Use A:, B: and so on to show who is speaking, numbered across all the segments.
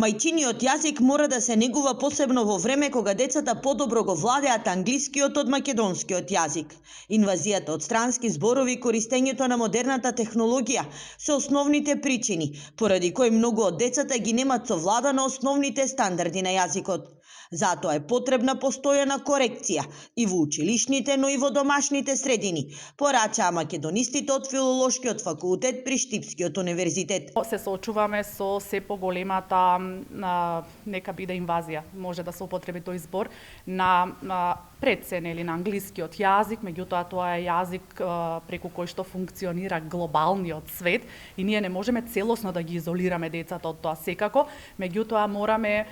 A: Мајчиниот јазик мора да се негува посебно во време кога децата подобро го владеат англискиот од македонскиот јазик. Инвазијата од странски зборови и користењето на модерната технологија се основните причини, поради кои многу од децата ги немат совладано основните стандарди на јазикот. Затоа е потребна постојана корекција и во училишните, но и во домашните средини, порачаа македонистите од Филолошкиот факултет при Штипскиот универзитет.
B: Се соочуваме со се поголемата нека биде инвазија, може да се употреби тој збор, на прецен или на англискиот јазик, меѓутоа тоа е јазик преку кој што функционира глобалниот свет и ние не можеме целосно да ги изолираме децата од тоа секако, меѓутоа мораме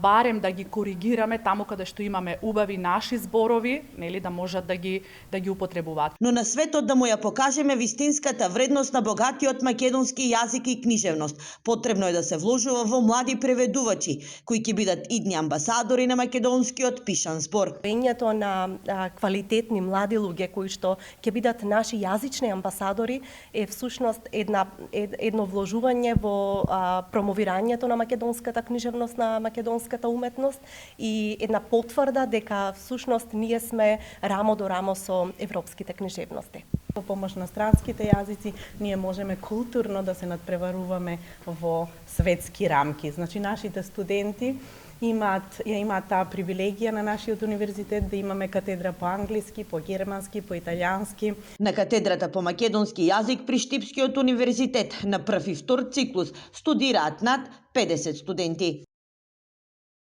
B: барем да ги коригираме таму каде што имаме убави наши зборови, нели да можат да ги употребуваат.
A: Но на светот да му ја покажеме вистинската вредност на богатиот македонски јазик и книжевност, потребно е да се вложува во млади преведувачи, кои ќе бидат идни амбасадори на македонскиот пишан збор.
C: Поењето на квалитетни млади луѓе кои што ќе бидат наши јазични амбасадори е всушност едно вложување во промовирањето на македонската книжевност, на македонската уметност и една потврда дека всушност ние сме рамо до рамо со европските книжевности.
D: По помош на странските јазици ние можеме културно да се надпреваруваме во светски рамки. Значи нашите студенти имаат таа привилегија на нашиот универзитет да имаме катедра по англиски, по германски, по италијански.
A: На катедрата по македонски јазик при Штипскиот универзитет на прв и втор циклус студираат над 50 студенти.